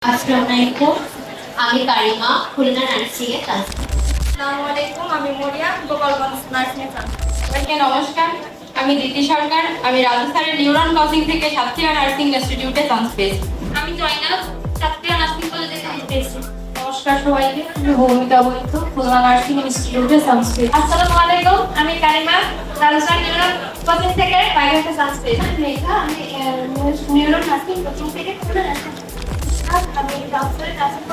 আসসালামু আলাইকুম, আমি কারিমা, খুলনা নার্সিংয়ে কাজ করি। আসসালামু আলাইকুম, আমি মরিয়া, গোপালগঞ্জ নার্সিং ক্যাম্প। সবাইকে নমস্কার, আমি দিতি সরকার, আমি রাজস্থানের নিউরন কোচিং থেকে সাতক্ষীরা নার্সিং ইনস্টিটিউটে চান্স পেয়েছি। আমি জয়নাব, সাতক্ষীরা নার্সিং কলেজে চান্স পেয়েছি। নমস্কার সবাইকে, আমি ভৌমিকা বৈদ্য, খুলনা নার্সিং ইনস্টিটিউটে চান্স পেয়েছি। আসসালামু আলাইকুম, আমি কারিমা, রাজস্থান নিউরন কোচিং থেকে বাইরে চান্স পেয়েছি। মেঘা, আমি নিউরো নার্সিং কোচিং থেকে খুলনা নার্সিং। আমি রাজস্থানের নার্সিং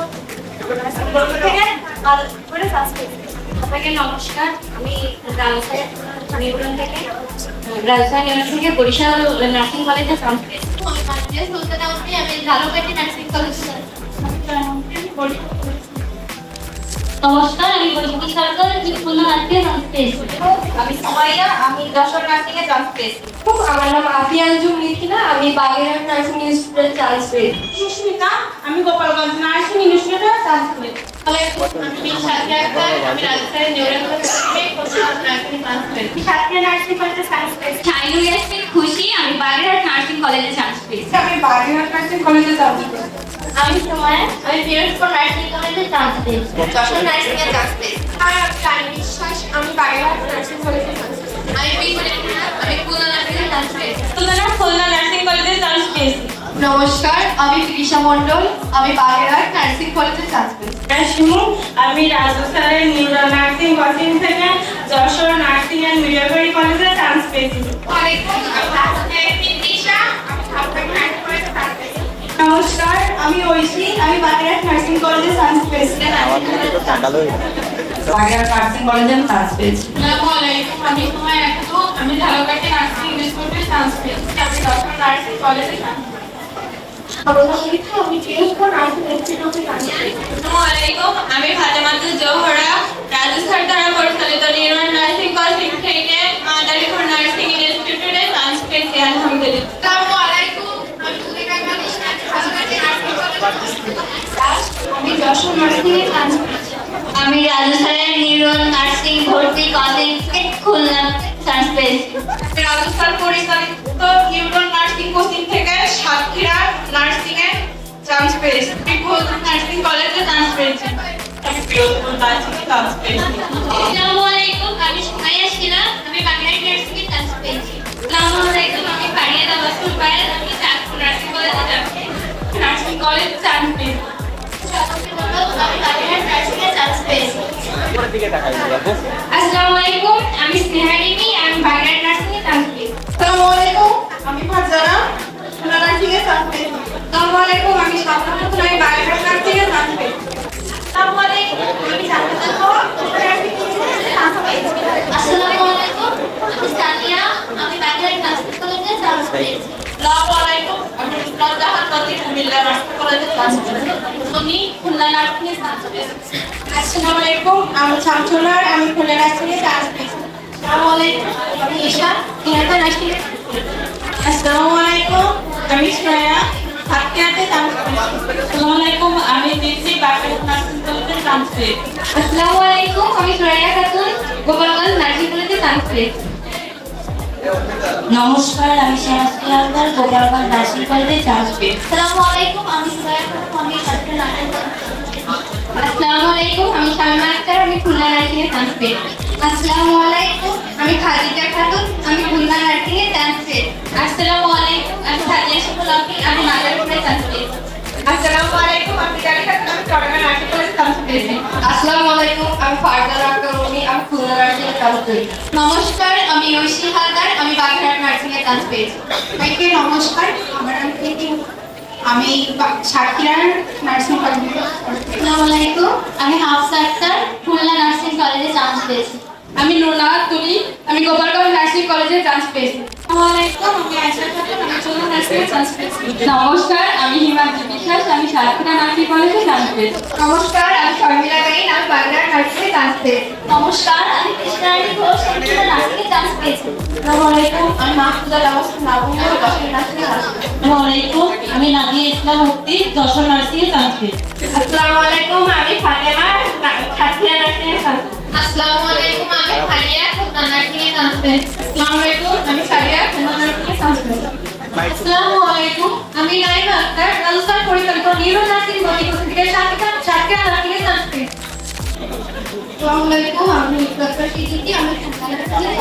থেকে আর করে চান্স পেয়েছি। সবাইকে নমস্কার, আমি রাজস্থানের নিউরন থেকে রাজস্থান ইউনিভার্সিটি বরিশাল নার্সিং কলেজে চান্স পেয়েছি। আমি মানবিয়া সুলতানাউদ্দিন, আমি ঝালকাঠি নার্সিং কলেজে চান্স নমস্কার, আমি বৈশাখী সরকার, আমি খুলনা নার্সিংয়ে চান্স পেয়েছি। আমি সুমাইয়া, আমি যশোর নার্সিং এ চান্স পেয়েছি। আমার নাম আফিয়ানজুম মিথিলা, আমি বাগেরহাট নার্সিং ইনস্টিটিউটে চান্স পেয়েছি। সুস্মিতা, আমি গোপালগঞ্জ নার্সিং ইনস্টিটিউটে চান্স পেয়েছি। আমি সাথিয়া আক্তার, আমি রাজস্থানের নিউরন কোচিং থেকে খুলনা নার্সিং চান্স পেয়েছি। সাতক্ষীরা নার্সিং কলেজে চান্স পেয়েছি। শাইনুর ইয়াসমিন খুশি, আমি বাগেরহাট নার্সিং কলেজে চান্স পেয়েছি। আমি বাগেরহাট নার্সিং কলেজে চান্স পেয়েছি। আমি সুমাইয়া, আমি পিরোজপুর নার্সিং কলেজে চান্স পেয়েছি। যশোর নার্সিং এ চান্স পেয়েছি। আর আমি বিশ্বাস, আমি বাগেরহাট নার্সিং কলেজে চান্স পেয়েছি। আমি আমি খুলনা নার্সিংয়ে চান্স পেয়েছি। খুলনা নার্সিং কলেজে চান্স পেয়েছি। নমস্কার, আমি তৃষা মণ্ডল, আমি বাগেরহাট নার্সিং কলেজে চান্স পেয়েছি। শিমু, আমি রাজস্থানের নিউরো নার্সিং কোচিং থেকে যশোর নার্সিং অ্যান্ড মিডওয়াইফারি কলেজে চান্স পেয়েছি। নমস্কার, আমি ঐশী, আমি বাগেরহাট নার্সিং কলেজে চান্স পেয়েছি। বাগেরহাট নার্সিং কলেজে চান্স পেয়েছি। আসসালামু আলাইকুম, আমি সুমাইয়া আক্তার, আমি ঝালকাঠি নার্সিং ইনস্টিটিউটে চান্স পেয়েছি। আমি যশোর নার্সিং কলেজে চান্স পেয়েছি। আমি পিরোজপুর নার্সিং ইনস্টিটিউটে চান্স পেয়েছি। আসসালামু আলাইকুম, আমি ফাতেমাতুল জোহরা, রাজস্থান দ্বারা পরিচালিত নিউরন নার্সিং কোচিং থেকে মাদারীপুর নার্সিং ইনস্টিটিউটে চান্স পেয়েছি। আলহামদুলিল্লাহ। আসসালামু আলাইকুম, আমি সুমিতা কানিশ, ঝালকাঠি নার্সিং কলেজে আমি যশোর নার্সিং এ চান্স পেয়েছি। আমি রাজস্থানের নিউরন নার্সিং ভর্তি কোচিং থেকে খুলনা চান্স পেয়েছি। আমি রাজস্থান পরিচালিত নিউরন নার্সিং কোচিং থেকে সাতক্ষীরা নার্সিং এ চান্স পেয়েছি। আমি খুলনা নার্সিং কলেজে চান্স পেয়েছি। আমি পিরোজপুর নার্সিং এ চান্স পেয়েছি। আসসালামু আলাইকুম, আমি সুমাইয়া শিলা, আমি বাগেরহাট নার্সিংয়ে চান্স পেয়েছি। আসসালামু আলাইকুম, আমি ফারিয়া তাবাসসুম পায়েল, আমি চাঁদপুর নার্সিং কলেজে চান্স পেয়েছি। নার্সিং কলেজ চান্স পেয়েছি। আমি বাগেরহাট নার্সিংয়ে চান্স পেয়েছি। আসসালামু আলাইকুম, আমি স্নেহা রিমি, আমি বাগেরহাট নার্সিং এ চান্স পেয়েছি। আসসালামু আলাইকুম, আমি ফারজানা, খুলনা নার্সিং এ চান্স পেয়েছি। আসসালামু আলাইকুম, আমি শাবনাম খাতুন, আমি বাগেরহাট নার্সিং এ চান্স পেয়েছি। আসসালামু আলাইকুম, আমি জান্নাতুল হক, খুলনা নার্সিং এ চান্স পেয়েছি। আসসালামু আলাইকুম, আমি সানিয়া, আমি বাগেরহাট নার্সিং কলেজে চান্স পেয়েছি। আসসালামু আলাইকুম, আমি ইসলাম জাহান নদী, কুমিল্লা নার্সিং কলেজে চান্স পেয়েছি। আমি খুলনা নার্সিংয়ে চান্স পেয়েছি। আসসালামু আলাইকুম, আমি শামসুনার, আমি খুলনা নার্সিং এ চান্স পেয়েছি। আসসালামু আলাইকুম, আমি ঈশা, ঢাকা নার্সিংয়ে আসসালামু আলাইকুম, আমি শ্রেয়া, সাতক্ষীরাতে চান্স পেয়েছি। আসসালামু আলাইকুম, আমি দিচ্ছি বাগেরহাট নার্সিং কলেজে চান্স পেয়েছি। আসসালামু আলাইকুম, আমি সুরাইয়া খাতুন, গোপালগঞ্জ নার্সিং কলেজে চান্স পেয়েছি। নমস্কার, আমি শাহনাজ আক্তার, গোপালগঞ্জ নার্সিং কলেজে চান্স পেয়েছি। আসসালামু আলাইকুম, আমি সুরাইয়া খাতুন, আমি সাতক্ষীরা নার্সিং কলেজে। আসসালামু আলাইকুম, আমি শামিমা আক্তার, আমি খুলনা নার্সিংয়ে চান্স পেয়েছি। আসসালামু আলাইকুম, আমি খাদিজা খাতুন, আমি খুলনা নার্সিংয়ে চান্স পেয়েছি। আসসালামু আলাইকুম, আমি সাদিয়া শিকুল আফি, আমি মাদারীপুরে চান্স পেয়েছি। আসসালামু আলাইকুম, আমি জারি খাতুন, আমি চট্টগ্রাম নার্সিং কলেজে চান্স পেয়েছি। আসসালামু আলাইকুম, আমি ফারজানা আক্তার রুমি, আমি খুলনা নার্সিংয়ে চান্স পেয়েছি। নমস্কার, আমি ঐশী হালদার, আমি বাগেরহাট নার্সিংয়ে চান্স পেয়েছি। সবাইকে নমস্কার, আমার নাম প্রীতি, আমি সাতক্ষীরার নার্সিং কলেজে আসসালামু আলাইকুম, আমি হাফসা আক্তার, খুলনা নার্সিং কলেজে চান্স পেয়েছি। আমি নুরনাথ তুলি, আমি গোপালগঞ্জ নার্সিং কলেজে চান্স পেয়েছি। আসসালামু আলাইকুম, আমি আয়েশা খাতুন, আমি খুলনা নার্সিংয়ে চান্স পেয়েছি। নমস্কার, আমি হিমাদ্রি বিশ্বাস, আমি সাতক্ষীরা নার্সিং কলেজে চান্স পেয়েছি। নমস্কার, আমি শর্মিলা গাইন, আমি বাগেরহাট নার্সিংয়ে চান্স পেয়েছি। নমস্কার, আমি কৃষ্ণারানী ঘোষ, আমি খুলনা নার্সিংয়ে চান্স পেয়েছি। আসসালামু আলাইকুম, আমি মাহফুজা তাবাসসুম নাবুঙ্গ, যশোর নার্সিংয়ে চান্স পেয়েছি। আসসালামু আলাইকুম, আমি নাদিয়া ইসলাম মুক্তি, যশোর নার্সিংয়ে চান্স পেয়েছি। আসসালামু আলাইকুম, আমি ফাতেমা, সাতক্ষীরা নার্সিংয়ে চান্স পেয়েছি। আসসালামু আলাইকুম, আমি ফারিয়া, খুলনা নার্সিংয়ে চান্স পেয়েছি। আসসালামু আলাইকুম, আমি সারিয়া, খুলনা নার্সিংয়ে চান্স পেয়েছি। আসসালামু আলাইকুম, আমি নাইমা আক্তার, রাজস্থান পরিচালিত নিউরো নার্সিং কোচিং থেকে সাতক্ষীরা নার্সিং এ চান্স পেয়েছি। আসসালামু আলাইকুম, আমি ডক্টর সিদ্দিকী, আমি খুলনা নার্সিংয়ে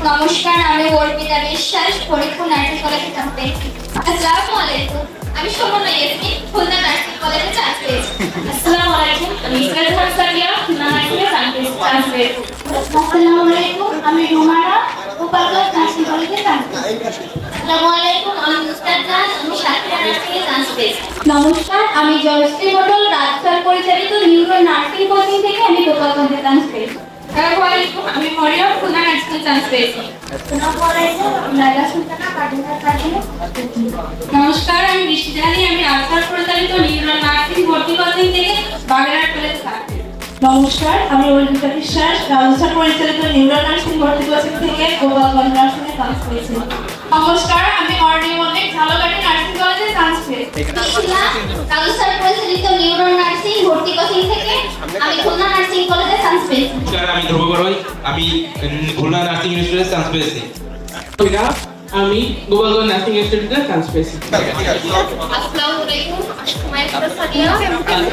নমস্কার, আমি অর্পিতা বিশ্বাস, ফরিদপুর নার্সিং কলেজে চান্স পেয়েছি। আসসালামু আলাইকুম, আমি সুমনা ইয়াসমিন, খুলনা নার্সিং কলেজে চান্স পেয়েছি। আসসালামু আলাইকুম, আমি ইসরাত হাসানিয়া, খুলনা নার্সিংয়ে চান্স পেয়েছি। আসসালামু আলাইকুম, আমি রুমানা, গোপালগঞ্জ নার্সিং কলেজে চান্স পেয়েছি। আসসালামু আলাইকুম, আমি মুস্তাদ নাজ, আমি সাতক্ষীরা নার্সিংয়ে চান্স পেয়েছি। নমস্কার, আমি জয়শ্রী মণ্ডল, রাজস্থান পরিচালিত নিউরো নার্সিং কোচিং থেকে আমি গোপালগঞ্জে চান্স পেয়েছি। আসসালামু আলাইকুম, আমি মরিয়ম, খুলনা নার্সিংয়ে চান্স পেয়েছি। আসসালামু আলাইকুম, আমি লাইলা সুলতানা, কাটিনা কাটিনা। নমস্কার, আমি বৃষ্টি জানি, আমি রাজস্থান পরিচালিত নিউরো নার্সিং ভর্তি কোচিং থেকে বাগেরহাট কলেজে চান্স পেয়েছি। নমস্কার, আমি অর্পিতা বিশ্বাস, রাজস্থান পরিচালিত নিউরো নার্সিং ভর্তি কোচিং থেকে গোপালগঞ্জ নার্সিং এ চান্স পেয়েছি। নমস্কার, আমি অর্ণি মল্লিক, ঝালকাঠি নার্সিং কলেজে চান্স পেয়েছি। শিলা, রাজস্থান পরিচালিত নিউরো নার্সিং ভর্তি কোচিং থেকে আমি খুলনা নার্সিং কলেজে চান্স পেয়েছি। নমস্কার, আমি ধ্রুব বড়ুই, আমি খুলনা নার্সিং ইনস্টিটিউটে চান্স পেয়েছি। আমি গোপালগঞ্জ নার্সিং ইনস্টিটিউটে চান্স পেয়েছি। আসসালামু আলাইকুম, আমি সুমাইয়া সাদিয়া,